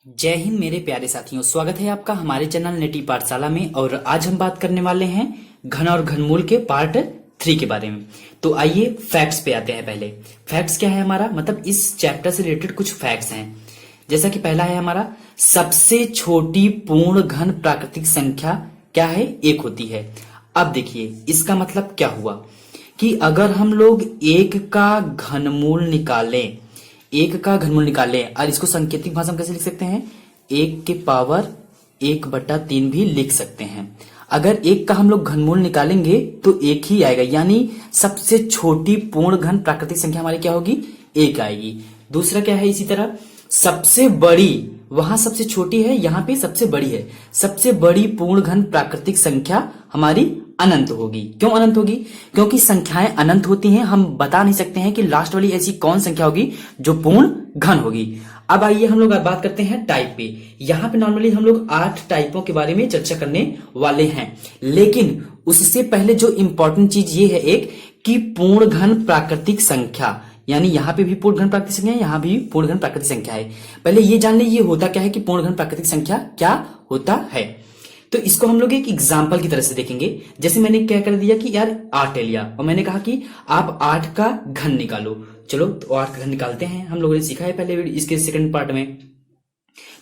जय हिंद मेरे प्यारे साथियों, स्वागत है आपका हमारे चैनल नेटी पाठशाला में। और आज हम बात करने वाले हैं घन और घनमूल के पार्ट 3 के बारे में। तो आइए फैक्ट्स पे आते हैं। पहले फैक्ट्स क्या है हमारा, मतलब इस चैप्टर से रिलेटेड कुछ फैक्ट्स हैं। जैसा कि पहला है हमारा, सबसे छोटी पूर्ण घन प्राकृतिक संख्या क्या है, 1 होती है। अब देखिए इसका मतलब क्या हुआ कि अगर हम लोग 1 का घनमूल निकालें, 1 का घनमूल निकालें और इसको सांकेतिक भाषा में कैसे लिख सकते हैं, 1 के पावर 1/3 भी लिख सकते हैं। अगर 1 का हम लोग घनमूल निकालेंगे तो 1 ही आएगा, यानी सबसे छोटी पूर्ण घन प्राकृतिक संख्या हमारी क्या होगी, 1 आएगी। दूसरा क्या है, इसी तरह सबसे बड़ी, वहां सबसे छोटी है, यहां पे सबसे बड़ी है। सबसे बड़ी पूर्ण घन प्राकृतिक संख्या हमारी अनंत होगी। क्यों अनंत होगी? क्योंकि संख्याएं अनंत होती हैं, हम बता नहीं सकते हैं कि लास्ट वाली ऐसी कौन संख्या होगी जो पूर्ण घन होगी। अब आइए हम लोग बात करते हैं टाइप पे। यहाँ पे नॉर्मली हम लोग 8 टाइपों के बारे में चर्चा करने वाले हैं, लेकिन उससे पहले जो इंपॉर्टेंट चीज ये है एक कि पूर्ण घन प्राकृतिक संख्या, यानी यहाँ पे भी पूर्ण घन प्राकृतिक संख्या है, यहाँ भी पूर्ण घन प्राकृतिक संख्या है। पहले ये जान ले ये होता क्या है कि पूर्ण घन प्राकृतिक संख्या क्या होता है। तो इसको हम लोग एक एग्जाम्पल की तरह से देखेंगे। जैसे मैंने क्या कर दिया कि यार 8 ले लिया और मैंने कहा कि आप 8 का घन निकालो। चलो तो 8 का घन निकालते हैं, हम लोगों ने सीखा है पहले इसके सेकंड पार्ट में।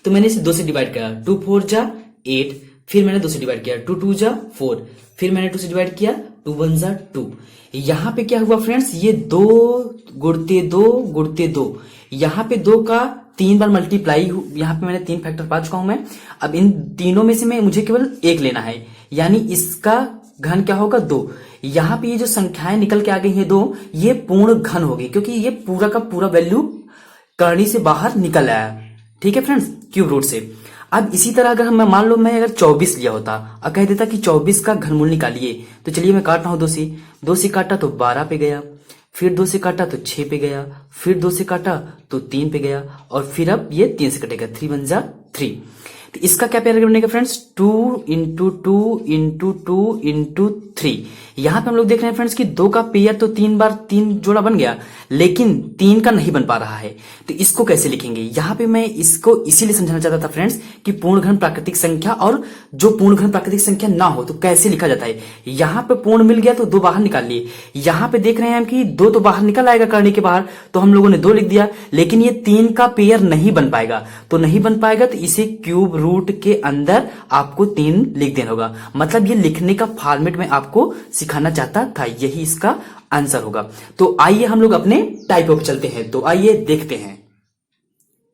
तो मैंने इसे 2 से डिवाइड किया, 2 4 जा 8, फिर मैंने 2 से डिवाइड किया, 2 2 जा 4, फिर मैंने 2 से डिवाइड किया, 2 1 जा 2। यहां पे क्या हुआ फ्रेंड्स, ये 2 गुणते 2 गुणते 2, यहां पे 2 का 3 बार मल्टीप्लाई, यहां पे मैंने 3 फैक्टर पा चुका हूं मैं। अब इन तीनों में से मैं मुझे केवल 1 लेना है, यानी इसका घन क्या होगा, 2। यहां पे ये जो संख्याएं निकल के आ गई है 2, ये पूर्ण घन होगी क्योंकि ये पूरा का पूरा वैल्यू करनी से बाहर निकल आया। ठीक है फ्रेंड्स, क्यूब रूट से। अब इसी तरह अगर हम मान लो मैं अगर 24 लिया होता और कह देता कि 24 का घनमूल निकालिए, तो चलिए मैं काट रहा हूं 2 से काटा तो 12 पे गया, फिर 2 से काटा तो 6 पे गया, फिर 2 से काटा तो 3 पे गया, और फिर अब ये 3 से कटेगा, 3 1 जा 3। तो इसका क्या पेयर बनेगा फ्रेंड्स, 2 इंटू 2 इंटू 2 इंटू 3। यहां पे हम लोग देख रहे हैं फ्रेंड्स कि 2 का पेयर तो 3 बार 3 जोड़ा बन गया, लेकिन 3 का नहीं बन पा रहा है। तो इसको कैसे लिखेंगे, यहां पे मैं इसको इसीलिए समझाना चाहता था फ्रेंड्स कि पूर्ण घन प्राकृतिक संख्या और जो पूर्ण घन प्राकृतिक संख्या ना हो तो कैसे लिखा जाता है। यहां पे पूर्ण मिल गया तो 2 बाहर निकाल लिए, यहां पे देख रहे हैं हम कि 2 तो बाहर निकल आएगा करने के बाहर, तो हम लोगों ने 2 लिख दिया, लेकिन ये 3 का पेयर नहीं बन पाएगा। तो नहीं बन पाएगा तो इसे क्यूब रूट के अंदर आपको 3 लिख देना होगा। मतलब ये लिखने का फॉर्मेट में आपको सिखाना चाहता था, यही इसका आंसर होगा। तो आइए हम लोग अपने टाइपों पे चलते हैं। तो आइए देखते हैं।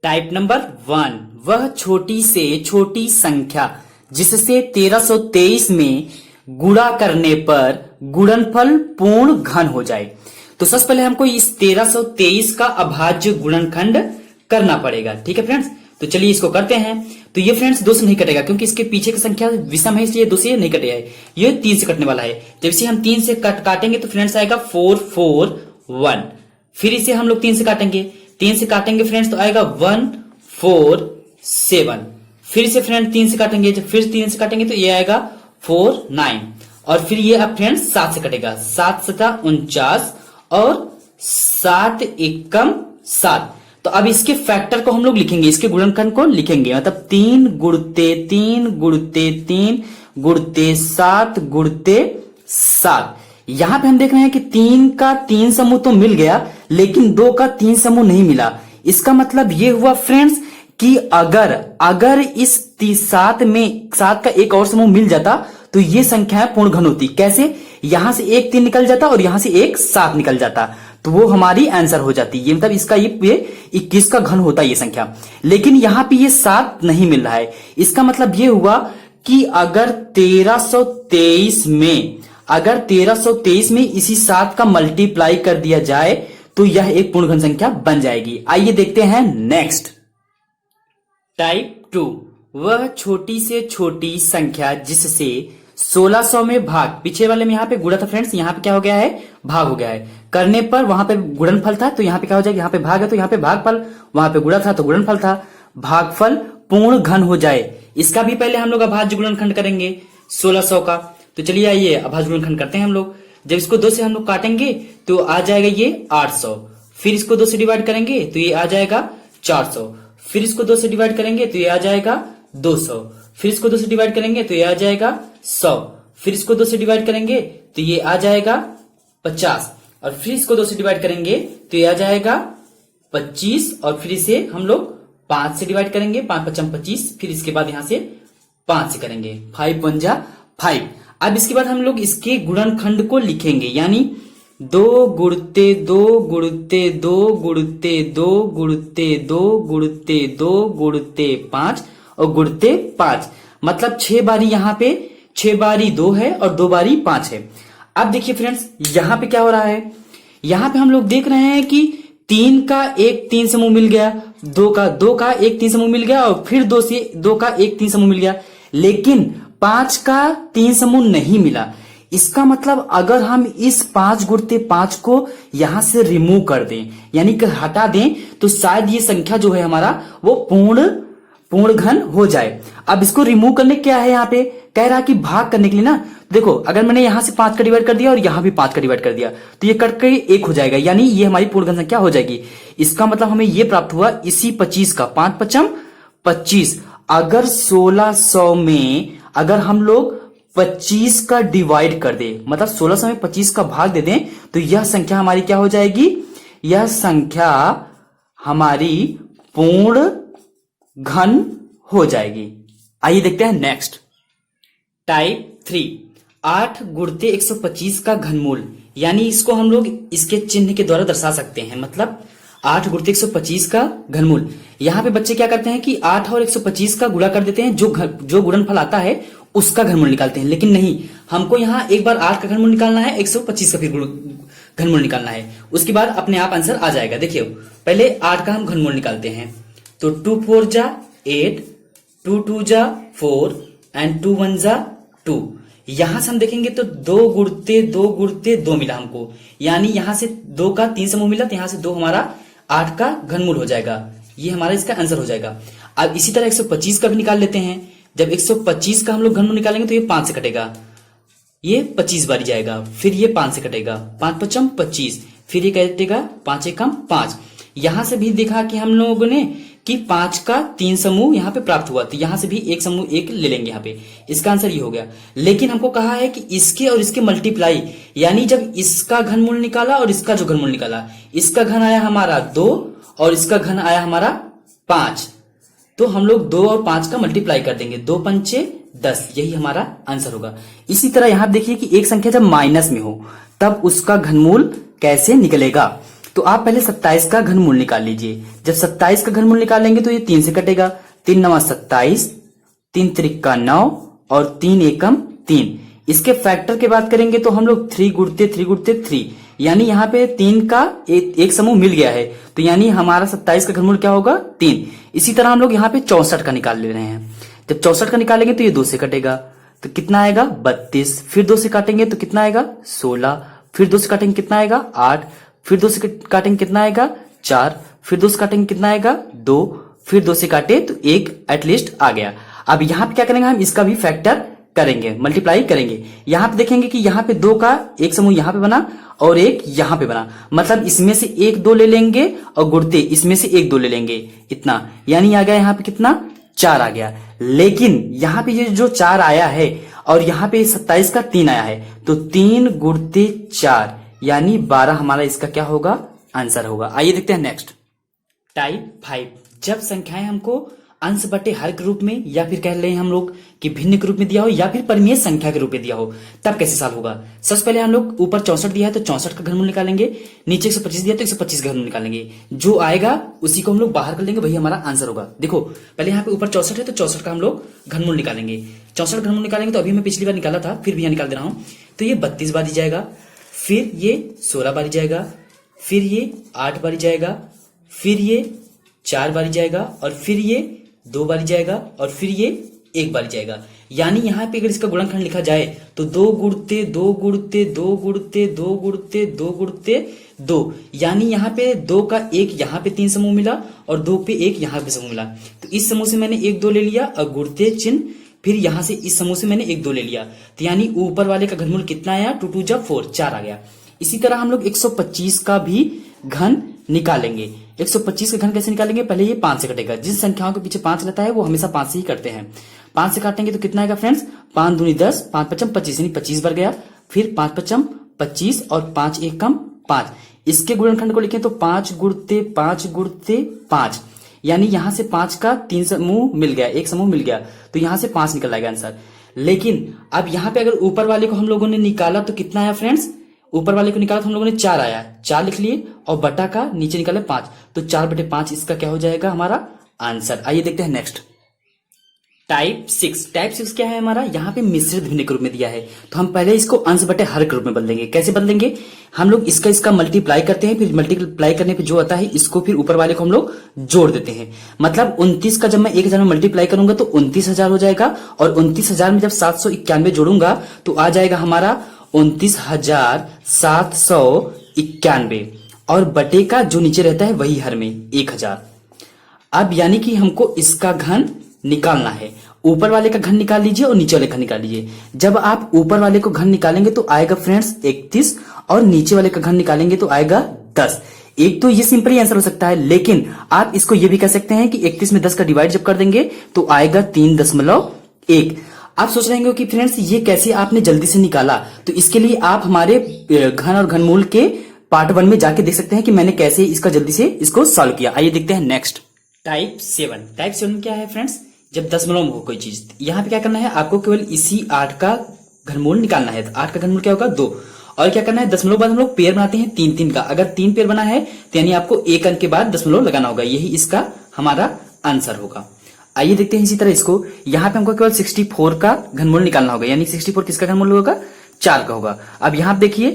टाइप नंबर 1, वह छोटी से छोटी संख्या जिससे 1323 में गुणा करने पर गुणनफल पूर्ण घन हो जाए। तो सबसे पहले हमको इस 1323 का अभाज्य गुणनखंड करना पड़ेगा। ठीक है फ्रेंड्स, तो चलिए इसको करते हैं। तो ये फ्रेंड्स 2 से नहीं कटेगा क्योंकि इसके पीछे की संख्या विषम है, इसलिए 2 से नहीं कटेगा, ये 3 से कटने वाला है। जब इसे हम 3 से काटेंगे तो फ्रेंड्स आएगा 4 4 1। फिर इसे हम लोग 3 से काटेंगे, 3 से काटेंगे फ्रेंड्स तो आएगा 1 4 7। फिर इसे फ्रेंड्स 3 से काटेंगे, जब फिर 3 से काटेंगे तो ये आएगा 4 9। और फिर ये अब फ्रेंड्स 7 से कटेगा, 7 7 49 और 7 एकम 7। तो अब इसके फैक्टर को हम लोग लिखेंगे, इसके गुणनखंड को लिखेंगे, मतलब 3 गुणते 3 गुणते 3 गुणते 7 गुणते 7। यहां पे हम देख रहे हैं कि 3 का 3 समूह तो मिल गया, लेकिन 2 का 3 समूह नहीं मिला। इसका मतलब ये हुआ फ्रेंड्स कि अगर इस 7 में 7 का एक और समूह मिल जाता तो ये संख्या पूर्ण घन होती। कैसे, यहां से एक 3 निकल जाता और यहां से एक 7 निकल जाता, तो वो हमारी आंसर हो जाती। ये मतलब इसका ये 21 का घन होता है ये संख्या, लेकिन यहां पे ये 7 नहीं मिल रहा है। इसका मतलब ये हुआ कि अगर 1323 में इसी 7 का मल्टीप्लाई कर दिया जाए तो यह एक पूर्ण घन संख्या बन जाएगी। आइए देखते हैं नेक्स्ट। टाइप 2, वह छोटी से छोटी संख्या जिससे 1600 में भाग, पीछे वाले में यहां पे गुणा था फ्रेंड्स, यहां पे क्या हो गया है, भाग हो गया है। करने पर वहां पे गुणनफल था तो यहां पे क्या हो जाएगा, यहां पे भाग है तो यहां पे भागफल, वहां पे गुणा था तो गुणनफल था, भागफल पूर्ण घन हो जाए। इसका भी पहले हम लोग अभाज्य गुणनखंड करेंगे 1600 का। तो चलिए आइए अभाज्य गुणनखंड करते हैं हम लोग। जब इसको 2 से हम लोग काटेंगे तो आ जाएगा ये 800, फिर इसको 2 से डिवाइड करेंगे तो ये आ जाएगा 400, फिर इसको 2 से डिवाइड करेंगे तो ये आ जाएगा 200, फिर इसको 2 से डिवाइड करेंगे तो ये आ जाएगा 100, फिर इसको 2 से डिवाइड करेंगे तो ये आ जाएगा 50, और फिर इसको 2 से डिवाइड करेंगे तो ये आ जाएगा 25, और फिर इसे हम लोग 5 से डिवाइड करेंगे, 5 पचम 25, फिर इसके बाद यहां से 5 से करेंगे, 5 1 जा 5। अब इसके बाद हम लोग इसके गुणनखंड को लिखेंगे, यानी 2 गुणते 2 गुणते 2 गुणते 2 गुणते 2 गुणते 2 गुणते 5 और गुणते 5, मतलब 6 बारी यहाँ पे 6 बारी 2 है और 2 बारी 5 है। अब देखिए फ्रेंड्स, यहाँ पे क्या हो रहा है, यहाँ पे हम लोग देख रहे हैं कि 3 का एक 3 समूह मिल गया, 2 का एक 3 समूह मिल गया, और फिर 2 से 2 का एक 3 समूह मिल गया, लेकिन 5 का 3 समूह नहीं मिला। इसका मतलब अगर हम इस 5 गुणते 5 को यहां से रिमूव कर दें, यानी कि हटा दें, तो शायद ये संख्या जो है हमारा वो पूर्ण घन हो जाए। अब इसको रिमूव करने क्या है, यहाँ पे कह रहा है कि भाग करने के लिए ना, देखो अगर मैंने यहां से 5 का डिवाइड कर दिया और यहां भी 5 का डिवाइड कर दिया तो ये कट के 1 हो जाएगा, यानी ये हमारी पूर्ण घन संख्या हो जाएगी। इसका मतलब हमें ये प्राप्त हुआ इसी 25 का, 5 पचम 25। अगर 1600 में अगर हम लोग 25 का डिवाइड कर दे, मतलब 1600 में 25 का भाग दे दें, तो यह संख्या हमारी क्या हो जाएगी, यह संख्या हमारी पूर्ण घन हो जाएगी। आइए देखते हैं नेक्स्ट, टाइप 3, 8 गुणते 125 का घनमूल, यानी इसको हम लोग इसके चिन्ह के द्वारा दर्शा सकते हैं, मतलब 8 गुणते 125 का घनमूल। यहाँ पे बच्चे क्या करते हैं कि 8 और 125 का गुणा कर देते हैं, जो गुणनफल आता है उसका घनमूल निकालते हैं, लेकिन नहीं, हमको यहाँ एक बार 8 का घनमूल निकालना है, 125 का फिर घनमूल निकालना है, उसके बाद अपने आप आंसर आ जाएगा। देखिए पहले 8 का हम घनमूल निकालते हैं, तो 2 4 जा 8, 2 2 जा 4 एंड 2 1 जा 2। यहां से हम देखेंगे तो 2 गुणते 2 मिला हमको, यानी यहां से 2 का 3 समूह मिला, तो यहां से 2 हमारा 8 का घनमूल हो जाएगा, ये हमारा इसका आंसर हो जाएगा। अब इसी तरह 125 का भी निकाल लेते हैं। जब 125 का हम लोग घनमूल निकालेंगे तो ये 5 से कटेगा, ये 25 बारी जाएगा, फिर ये 5 से कटेगा, 5 पचम 25, फिर ये कटेगा 5 एकम 5। यहां से भी देखा कि हम लोगों ने कि 5 का 3 समूह यहाँ पे प्राप्त हुआ, तो यहां से भी एक समूह 1 ले लेंगे यहाँ पे, इसका आंसर ये हो गया। लेकिन हमको कहा है कि इसके और इसके मल्टीप्लाई, यानी जब इसका घनमूल निकाला और इसका जो घनमूल निकाला, इसका घन आया हमारा 2 और इसका घन आया हमारा 5, तो हम लोग 2 और 5 का मल्टीप्लाई कर देंगे, 2 पंचे 10, यही हमारा आंसर होगा। इसी तरह यहां देखिए कि एक संख्या जब माइनस में हो तब उसका घनमूल कैसे निकलेगा, तो आप पहले 27 का घनमूल निकाल लीजिए। जब 27 का घनमूल निकालेंगे तो ये 3 से कटेगा, 3 9 27, 3 त्रिका 9 और 3 एकम 3। इसके फैक्टर की बात करेंगे तो हम लोग 3 गुणते 3, यानी यहाँ पे 3 का एक समूह मिल गया है, तो यानी हमारा 27 का घनमूल क्या होगा 3। इसी तरह हम लोग यहाँ पे 64 का निकाल ले रहे हैं। जब 64 का निकालेंगे तो ये 2 से कटेगा, तो कितना आएगा 32, फिर 2 से काटेंगे तो कितना आएगा 16, फिर 2 से काटेंगे कितना आएगा 8, फिर 2 से काटेंगे कितना आएगा 4, फिर 2 से काटेंगे कितना आएगा 2, फिर 2 से काटे तो 1 एटलीस्ट आ गया। अब यहाँ पे क्या करेंगे, हम इसका भी फैक्टर करेंगे, मल्टीप्लाई करेंगे। यहाँ पे देखेंगे कि यहाँ पे 2 का एक समूह यहाँ पे बना और एक यहाँ पे बना, मतलब इसमें से 1 2 ले लेंगे और गुणते इसमें से 1 2 ले लेंगे, इतना, यानी आ गया यहाँ पे कितना 4 आ गया। लेकिन यहाँ पे ये जो 4 आया है और यहाँ पे 27 का 3 आया है, तो 3 गुणते 4 यानी 12 हमारा इसका क्या होगा आंसर होगा। आइए देखते हैं नेक्स्ट, टाइप 5, जब संख्याएं हमको अंश बटे हर के रूप में या फिर कह रहे हैं हम लोग कि भिन्न के रूप में दिया हो या फिर परिमेय संख्या के रूप में दिया हो, तब कैसे सॉल्व होगा। सबसे पहले हम लोग ऊपर 64 दिया है तो 64 का घनमूल निकालेंगे, नीचे 125 दिया तो 125 का घनमूल निकालेंगे, जो आएगा उसी को हम लोग बाहर कर लेंगे, वही हमारा आंसर होगा। देखो पहले यहाँ पे ऊपर 64 है तो 64 का हम लोग घनमूल निकालेंगे, 64 घनमूल निकालेंगे तो अभी मैं पिछली बार निकाला था फिर भी यहाँ निकाल दे रहा हूँ, तो ये 32 बारी जाएगा, फिर ये 16 बारी जाएगा, फिर ये 8 बारी जाएगा, फिर ये 4 बारी जाएगा, और फिर ये 2 बारी जाएगा, और फिर ये 1 बारी जाएगा। यानी यहाँ पे अगर इसका गुणनखंड लिखा जाए तो 2 गुणते 2 गुणते 2 गुणते 2 गुणते 2 गुणते 2, यानी यहाँ पे 2 का 1 यहाँ पे 3 समूह मिला और 2 पे 1 यहाँ पे समूह मिला, तो इस समूह से मैंने 1 2 ले लिया और गुणते चिन्ह, फिर यहां से इस समूह से मैंने 1 2 ले लिया, तो यानी ऊपर वाले का घनमूल कितना आया 2 2 जा 4, 4 आ गया। इसी तरह हम लोग 125 का भी घन निकालेंगे। 125 का घन कैसे निकालेंगे, पहले ये 5 से कटेगा। जिन संख्याओं के पीछे 5 रहता है वो हमेशा 5 से ही करते हैं। 5 से काटेंगे तो कितना आएगा फ्रेंड्स, 5 दूनी 10, 5 पचम 25 यानी 25 बार गया। फिर 5 पचम 25 और 5 एक कम 5। इसके गुणनखंड को लिखें तो 5 गुणते 5 गुणते 5, यानी यहां से 5 का 3 समूह मिल गया, एक समूह मिल गया, तो यहां से 5 निकल आएगा आंसर। लेकिन अब यहां पे अगर ऊपर वाले को हम लोगों ने निकाला तो कितना आया फ्रेंड्स, ऊपर वाले को निकाला तो हम लोगों ने 4 आया, 4 लिख लिए और बटा का नीचे निकाले 5, तो 4/5 इसका क्या हो जाएगा हमारा आंसर। आइए देखते हैं नेक्स्ट टाइप 6। टाइप 6 क्या है हमारा, यहाँ पे मिश्रित भिन्न के रूप में दिया है, तो हम पहले इसको अंश बटे हर के रूप में बदलेंगे। कैसे बदलेंगे, हम लोग इसका मल्टीप्लाई करते हैं, फिर मल्टीप्लाई करने पे जो आता है इसको फिर ऊपर वाले को हम लोग जोड़ देते हैं। मतलब 29 का जब मैं 1000 में मल्टीप्लाई करूंगा तो 29,000 हो जाएगा, और 29,000 में जब 791 जोड़ूंगा तो आ जाएगा हमारा 29,791, और बटे का जो नीचे रहता है वही हर में 1000। अब यानी कि हमको इसका घन निकालना है। ऊपर वाले का घन निकाल लीजिए और नीचे वाले का घन निकाल लीजिए। जब आप ऊपर वाले को घन निकालेंगे तो आएगा फ्रेंड्स 31, और नीचे वाले का घन निकालेंगे तो आएगा 10। एक तो ये सिंपली आंसर हो सकता है, लेकिन आप इसको ये भी कह सकते हैं कि 31 में 10 का डिवाइड जब कर देंगे तो आएगा 3.1। आप सोच रहे कि फ्रेंड्स ये कैसे आपने जल्दी से निकाला, तो इसके लिए आप हमारे घन और घनमूल के पार्ट 1 में जाके देख सकते हैं कि मैंने कैसे इसका जल्दी से इसको सॉल्व किया। आइए देखते हैं नेक्स्ट टाइप 7। टाइप 7 क्या है फ्रेंड्स, जब दशमलव में हो कोई चीज, यहाँ पे क्या करना है, आपको केवल इसी 8 का घनमूल निकालना है। तो 8 का घनमूल क्या होगा 2, और क्या करना है, दशमलव बाद हम लोग पेयर बनाते हैं 3-3 का। अगर 3 पेयर बना है तो यानी आपको एक अंक के बाद दशमलव लगाना होगा, यही इसका हमारा आंसर होगा। आइए देखते हैं इसी तरह इसको, यहाँ पे हमको केवल 64 का घनमूल निकालना होगा, यानी 64 किसका घनमूल होगा, 4 का होगा। अब यहाँ पे देखिए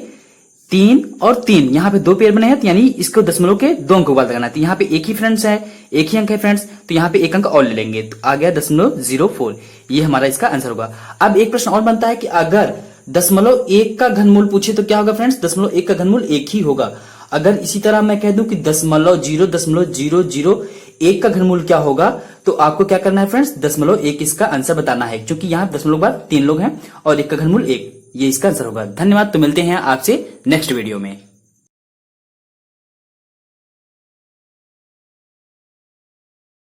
3 और 3, यहाँ पे 2 पेयर बने हैं, तो यानी इसको दशमलव के 2 अंकों बाद लगाना है। तो यहाँ पे एक ही फ्रेंड्स है, एक ही अंक है फ्रेंड्स, तो यहाँ पे एक अंक और ले लेंगे, तो आ गया 0.04। ये हमारा इसका आंसर होगा। अब एक प्रश्न और बनता है कि अगर 0.1 का घनमूल पूछे तो क्या होगा फ्रेंड्स, 0.1 का घनमूल 1 ही होगा। अगर इसी तरह मैं कह दूं कि 0.00001 का घनमूल क्या होगा, तो आपको क्या करना है फ्रेंड्स, 0.1 इसका आंसर बताना है, क्योंकि यहाँ दशमलव बाद 3 लोग हैं और 1 का घनमूल 1, ये इसका आंसर होगा। धन्यवाद, तो मिलते हैं आपसे नेक्स्ट वीडियो में।